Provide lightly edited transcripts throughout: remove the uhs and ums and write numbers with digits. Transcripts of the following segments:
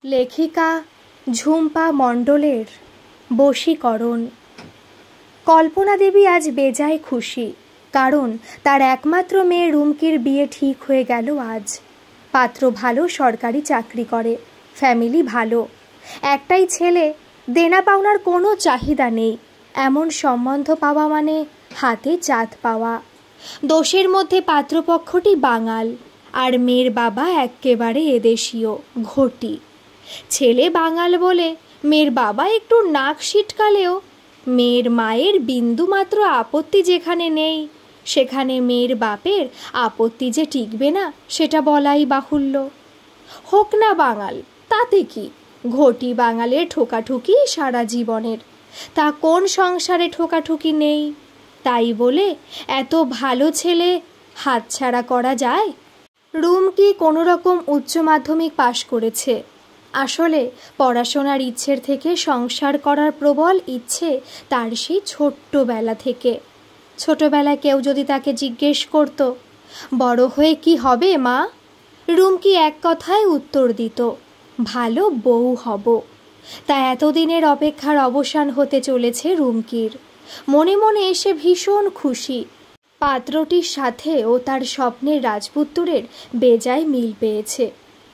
লেখিকা ঝুম্পা মণ্ডলের বশীকরণ। কল্পনা দেবী আজ বেজায় খুশি, কারণ তার একমাত্র মেয়ে রুমকির বিয়ে ঠিক হয়ে গেল আজ। পাত্র ভালো, সরকারি চাকরি করে, ফ্যামিলি ভালো, একটাই ছেলে, দেনা পাওনার কোনো চাহিদা নেই। এমন সম্বন্ধ পাওয়া মানে হাতে চাঁদ পাওয়া। দোষের মধ্যে পাত্রপক্ষটি বাঙাল, আর মেয়ের বাবা এক্কেবারে এদেশীয় ঘটি। ছেলে বাঙাল বলে মেয়ের বাবা একটু নাক সিটকালেও মেয়ের মায়ের বিন্দুমাত্র আপত্তি যেখানে নেই, সেখানে মেয়ের বাপের আপত্তি যে টিকবে না সেটা বলাই বাহুল্য। হোক না বাঙাল, তাতে কি? ঘটি বাঙালের ঠোকাঠুকি সারা জীবনের, তা কোন সংসারে ঠোকাঠুকি নেই? তাই বলে এত ভালো ছেলে হাতছাড়া করা যায়? রুমকি কোনো রকম উচ্চ মাধ্যমিক পাশ করেছে। আসলে পড়াশোনার ইচ্ছের থেকে সংসার করার প্রবল ইচ্ছে তার সেই ছোট্টবেলা থেকে। ছোটবেলায় কেউ যদি তাকে জিজ্ঞেস করত, বড় হয়ে কি হবে মা? রুমকি এক কথায় উত্তর দিত, ভালো বউ হব। তা এতদিনের অপেক্ষার অবসান হতে চলেছে রুমকির। মনে মনে এসে ভীষণ খুশি। পাত্রটির সাথে ও তার স্বপ্নের রাজপুত্রের বেজায় মিল পেয়েছে।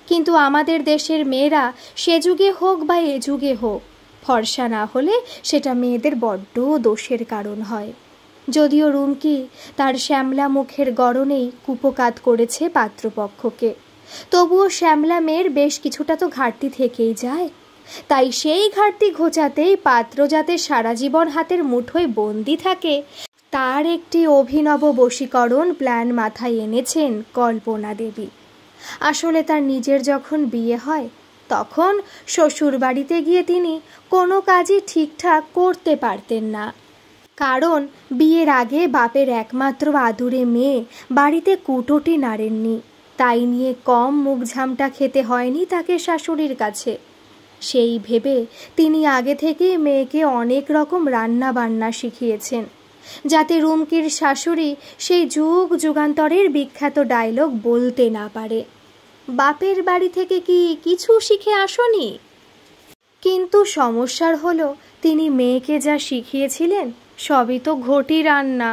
কিন্তু আমাদের দেশের মেয়েরা সে যুগে হোক বা এ যুগে হোক, ফর্সা না হলে সেটা মেয়েদের বড্ড দোষের কারণ হয়। যদিও রুমকি তার শ্যামলা মুখের গড়নেই কুপকাত করেছে পাত্রপক্ষকে, তবুও শ্যামলা মেয়ের বেশ কিছুটা তো ঘাটতি থেকেই যায়। তাই সেই ঘাটতি ঘোচাতেই পাত্র যাতে সারা জীবন হাতের মুঠোয় বন্দি থাকে, তার একটি অভিনব বশীকরণ প্ল্যান মাথায় এনেছেন কল্পনা দেবী। আসলে তার নিজের যখন বিয়ে হয়, তখন শ্বশুর বাড়িতে গিয়ে তিনি কোনো কাজই ঠিকঠাক করতে পারতেন না। কারণ বিয়ের আগে বাপের একমাত্র আদুরে মেয়ে বাড়িতে কুটোটি নাড়েননি। তাই নিয়ে কম মুখ ঝামটা খেতে হয়নি তাকে শাশুড়ির কাছে। সেই ভেবে তিনি আগে থেকেই মেয়েকে অনেক রকম রান্না বান্না শিখিয়েছেন, যাতে রুমকির শাশুড়ি সেই যুগ যুগান্তরের বিখ্যাত ডায়লগ বলতে না পারে, বাপের বাড়ি থেকে কি কিছু শিখে আসনি? কিন্তু সমস্যার হলো, তিনি মেয়েকে যা শিখিয়েছিলেন সবই তো ঘটি রান্না।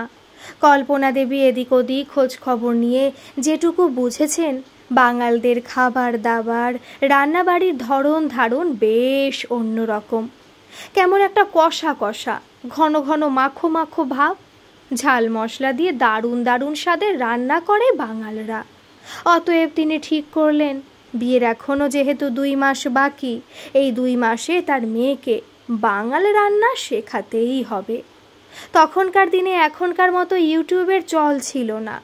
কল্পনা দেবী এদিক ওদিক খোঁজ খবর নিয়ে যেটুকু বুঝেছেন, বাঙালদের খাবার দাবার, রান্নাবাড়ির ধরন ধারণ বেশ অন্যরকম। কেমন একটা কষা কষা, ঘন ঘন মাখো মাখো ভাব, ঝাল মশলা দিয়ে দারুণ দারুণ স্বাদের রান্না করে বাঙালরা। অতএব তিনি ঠিক করলেন, বিয়ের এখনও যেহেতু 2 মাস বাকি, এই 2 মাসে তার মেয়েকে বাঙাল রান্না শেখাতেই হবে। তখনকার দিনে এখনকার মতো ইউটিউবের চল ছিল না,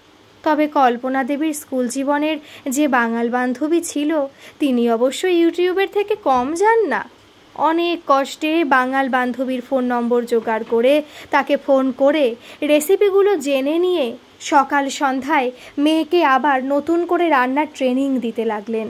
তবে কল্পনা দেবীর স্কুল জীবনের যে বাঙাল বান্ধবী ছিল, তিনি অবশ্য ইউটিউবের থেকে কম যান না। অনেক কষ্টে বাঙাল বান্ধবীর ফোন নম্বর জোগাড় করে তাকে ফোন করে রেসিপিগুলো জেনে নিয়ে সকাল সন্ধ্যায় মেয়েকে আবার নতুন করে রান্নার ট্রেনিং দিতে লাগলেন।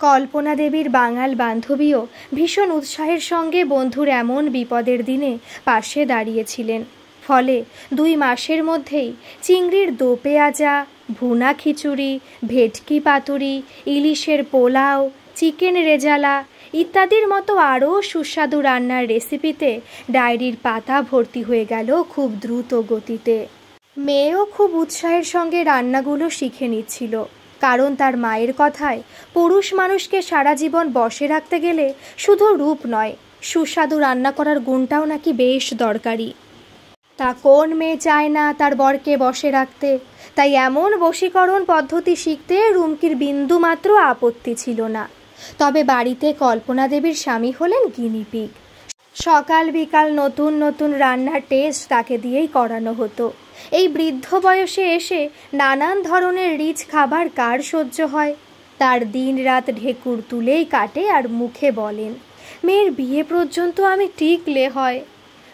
কল্পনা দেবীর বাঙাল বান্ধবীও ভীষণ উৎসাহের সঙ্গে বন্ধুর এমন বিপদের দিনে পাশে দাঁড়িয়েছিলেন। ফলে 2 মাসের মধ্যেই চিংড়ির দো পেঁয়াজা, ভুনা খিচুড়ি, ভেটকি পাতুরি, ইলিশের পোলাও, চিকেন রেজালা ইত্যাদির মতো আরও সুস্বাদু রান্নার রেসিপিতে ডায়েরির পাতা ভর্তি হয়ে গেল খুব দ্রুত গতিতে। মেয়েও খুব উৎসাহের সঙ্গে রান্নাগুলো শিখে নিচ্ছিল, কারণ তার মায়ের কথায় পুরুষ মানুষকে সারা জীবন বশে রাখতে গেলে শুধু রূপ নয়, সুস্বাদু রান্না করার গুণটাও নাকি বেশ দরকারি। তা কোন মেয়ে চায় না তার বরকে বশে রাখতে? তাই এমন বশীকরণ পদ্ধতি শিখতে রুমকির বিন্দুমাত্র আপত্তি ছিল না। তবে বাড়িতে কল্পনা দেবীর স্বামী হলেন গিনিপিগ। সকাল বিকাল নতুন নতুন রান্নার টেস্ট তাকে দিয়েই করানো হতো। এই বৃদ্ধ বয়সে এসে নানান ধরনের রিচ খাবার কার সহ্য হয়? তার দিন রাত ঢেকুর তুলেই কাটে আর মুখে বলেন, মেয়ের বিয়ে পর্যন্ত আমি টিকলে হয়।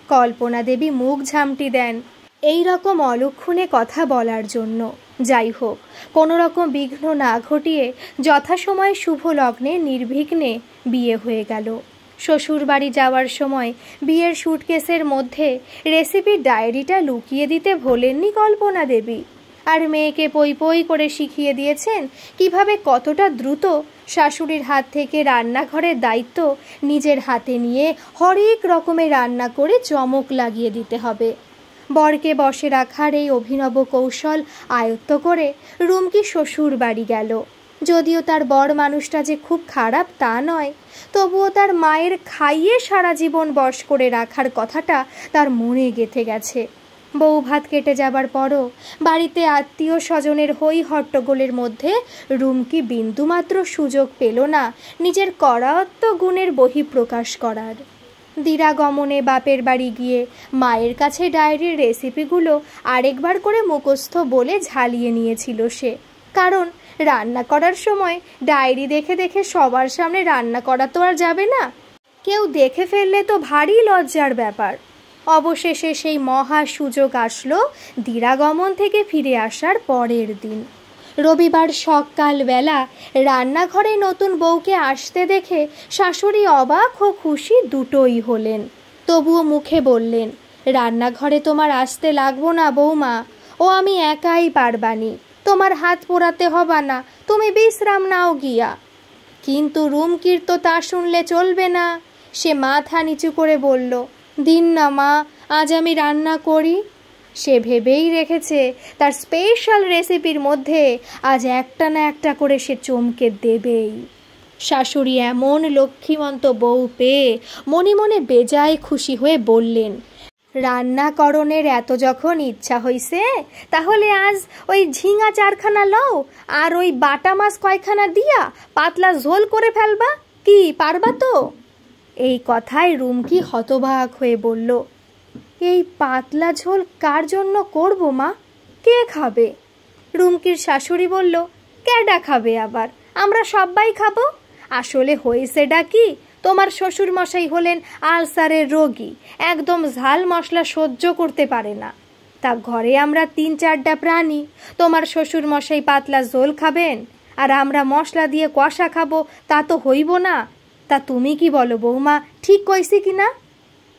কল্পনা দেবী মুখ ঝামটি দেন এই রকম অলক্ষণে কথা বলার জন্য। যাই হোক, কোনো রকম বিঘ্ন না ঘটিয়ে যথাসময়ে শুভ লগ্নে নির্বিঘ্নে বিয়ে হয়ে গেল। শ্বশুর বাড়ি যাওয়ার সময় বিয়ের সুটকেসের মধ্যে রেসিপির ডায়েরিটা লুকিয়ে দিতে ভোলেননি কল্পনা দেবী। আর মেয়েকে পই পই করে শিখিয়ে দিয়েছেন কিভাবে কতটা দ্রুত শাশুড়ির হাত থেকে রান্নাঘরের দায়িত্ব নিজের হাতে নিয়ে হরেক রকমের রান্না করে চমক লাগিয়ে দিতে হবে। বরকে বসে রাখার এই অভিনব কৌশল আয়ত্ত করে রুমকি শ্বশুর বাড়ি গেল। যদিও তার বর মানুষটা যে খুব খারাপ তা নয়, তবুও তার মায়ের খাইয়ে সারা জীবন বশ করে রাখার কথাটা তার মনে গেঁথে গেছে। বউ ভাত কেটে যাবার পরও বাড়িতে আত্মীয় স্বজনের হই হট্টগোলের মধ্যে রুমকি বিন্দুমাত্র সুযোগ পেল না নিজের করায়ত্ত গুণের বহিঃপ্রকাশ করার। দিরাগমনে বাপের বাড়ি গিয়ে মায়ের কাছে ডায়েরির রেসিপিগুলো আরেকবার করে মুখস্থ বলে ঝালিয়ে নিয়েছিল সে। কারণ রান্না করার সময় ডায়েরি দেখে দেখে সবার সামনে রান্না করা তো আর যাবে না, কেউ দেখে ফেললে তো ভারী লজ্জার ব্যাপার। অবশেষে সেই মহা সুযোগ আসলো দিরাগমন থেকে ফিরে আসার পরের দিন। রবিবার সকালবেলা রান্নাঘরে নতুন বউকে আসতে দেখে শাশুড়ি অবাক ও খুশি দুটোই হলেন। তবুও মুখে বললেন, রান্নাঘরে তোমার আসতে লাগবো না বৌমা, ও আমি একাই পারবানি, তোমার হাত পোড়াতে হবা না, তুমি বিশ্রাম নাও গিয়া। কিন্তু রুমকির তো তা শুনলে চলবে না। সে মাথা নিচু করে বলল, দিন না মা, আজ আমি রান্না করি। সে ভেবেই রেখেছে তার স্পেশাল রেসিপির মধ্যে আজ একটা না একটা করে সে চমকে দেবেই। শাশুড়ি এমন লক্ষ্মীমন্ত বউ পেয়ে মনে মনে বেজায় খুশি হয়ে বললেন, রান্নাকরণের এত যখন ইচ্ছা হইছে, তাহলে আজ ওই ঝিঙা 4খানা লও আর ওই বাটা মাছ কয়খানা দিয়া পাতলা ঝোল করে ফেলবা, কি পারবা তো? এই কথায় রুমকি হতবাক হয়ে বলল, এই পাতলা ঝোল কার জন্য করব মা, কে খাবে? রুমকির শাশুড়ি বলল, কেডা খাবে আবার, আমরা সবাই খাবো। আসলে হয়েছেটা কি, তোমার শ্বশুর মশাই হলেন আলসারের রোগী, একদম ঝাল মশলা সহ্য করতে পারে না। তা ঘরে আমরা 3-4টা প্রাণী, তোমার শ্বশুর মশাই পাতলা ঝোল খাবেন আর আমরা মশলা দিয়ে কষা খাবো, তা তো হইব না। তা তুমি কি বলো বৌমা, ঠিক কইছি কি না?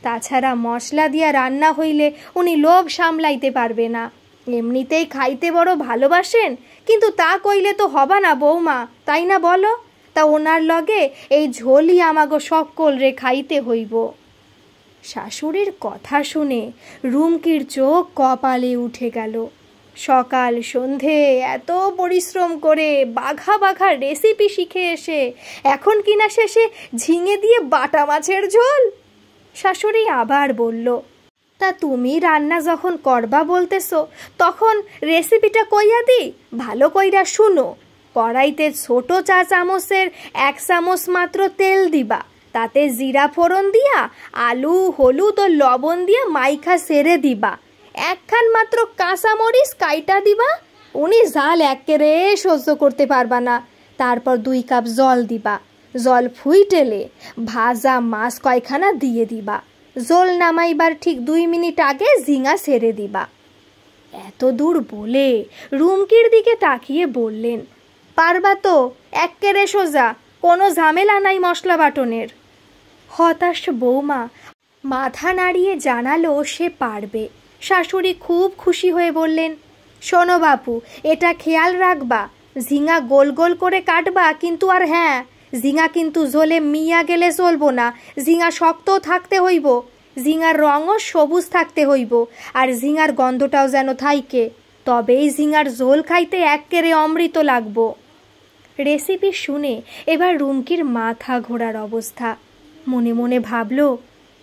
তাছাড়া মশলা দিয়া রান্না হইলে উনি লোভ সামলাইতে পারবে না। এমনিতেই খাইতে বড় ভালোবাসেন, কিন্তু তা কইলে তো হবা না বৌমা, তাই না বলো? তা ওনার লগে এই ঝোলই আমাগো সকল রে খাইতে হইব। শাশুড়ির কথা শুনে রুমকির চোখ কপালে উঠে গেল। সকাল সন্ধে এত পরিশ্রম করে বাঘা বাঘা রেসিপি শিখে এসে এখন কিনা শেষে ঝিঙে দিয়ে বাটা মাছের ঝোল। শাশুড়ি আবার বলল, তা তুমি রান্না যখন করবা বলতেছো, তখন রেসিপিটা কইয়া দি, ভালো কইরা শুনো। কড়াইতে ছোট চা চামচের 1 চামচ মাত্র তেল দিবা, তাতে জিরা ফোড়ন দিয়া আলু হলুদ ও লবণ দিয়া মাইখা সেরে দিবা, 1 খান মাত্র কাঁচামরিচ কাইটা দিবা। উনি জাল একেবারে সহ্য করতে পারবা না। তারপর 2 কাপ জল দিবা, জল ফুইটেলে ভাজা মাছ কয়খানা দিয়ে দিবা, জল নামাইবার ঠিক 2 মিনিট আগে ঝিঙা সেরে দিবা। এত দূর বলে রুমকির দিকে তাকিয়ে বললেন, পারবা তো, এক্কেরে সোজা, কোনো ঝামেলা নাই মশলা বাটনের। হতাশ বৌমা মাথা নাড়িয়ে জানালো সে পারবে। শাশুড়ি খুব খুশি হয়ে বললেন, শোনো বাপু, এটা খেয়াল রাখবা, ঝিঙা গোল গোল করে কাটবা, কিন্তু আর হ্যাঁ, ঝিঙা কিন্তু ঝোলে মিয়া গেলে চলবো না, ঝিঙা শক্ত থাকতে হইব, ঝিঙার রঙও সবুজ থাকতে হইব, আর ঝিঙার গন্ধটাও যেন থাইকে, তবেই ঝিঙার ঝোল খাইতে এক্কেরে অমৃত লাগবো। রেসিপি শুনে এবার রুমকির মাথা ঘোরার অবস্থা। মনে মনে ভাবল,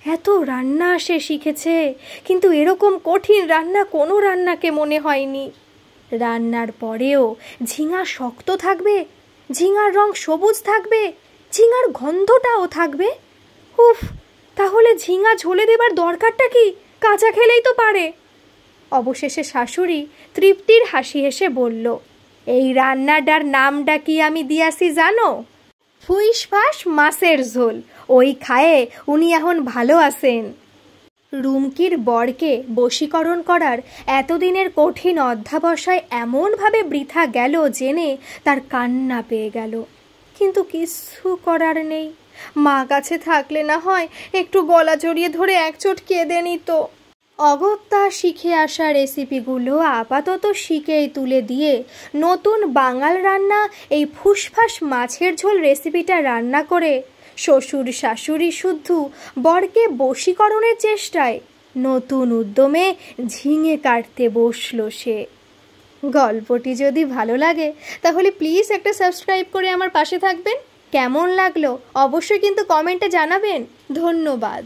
এত রান্না সে শিখেছে, কিন্তু এরকম কঠিন রান্না কোনো রান্নাকে মনে হয়নি। রান্নার পরেও ঝিঙা শক্ত থাকবে, ঝিঙার রং সবুজ থাকবে, ঝিঙার গন্ধটাও থাকবে। উফ, তাহলে ঝিঙা ঝোলে দেবার দরকারটা কি, কাঁচা খেলেই তো পারে। অবশেষে শাশুড়ি তৃপ্তির হাসি হেসে বলল, এই রান্নাটার নামটা কি আমি দিয়াছি জানো? ফুইসফাস মাছের ঝোল। ওই খায়ে উনি এখন ভালো আছেন। রুমকির বরকে বশীকরণ করার এতদিনের কঠিন অধ্যাবসায় এমনভাবে বৃথা গেল জেনে তার কান্না পেয়ে গেল। কিন্তু কিছু করার নেই। মা কাছে থাকলে না হয় একটু গলা জড়িয়ে ধরে এক চোট কেঁদে নিত। অগত্যা শিখে আসা রেসিপিগুলো আপাতত শিখেই তুলে দিয়ে নতুন বাঙাল রান্না এই ফুসফাস মাছের ঝোল রেসিপিটা রান্না করে শ্বশুর শাশুড়ি শুদ্ধ বরকে বশীকরণের চেষ্টায় নতুন উদ্যমে ঝিঙে কাটতে বসলো সে। গল্পটি যদি ভালো লাগে তাহলে প্লিজ একটা সাবস্ক্রাইব করে আমার পাশে থাকবেন। কেমন লাগলো অবশ্যই কিন্তু কমেন্টে জানাবেন। ধন্যবাদ।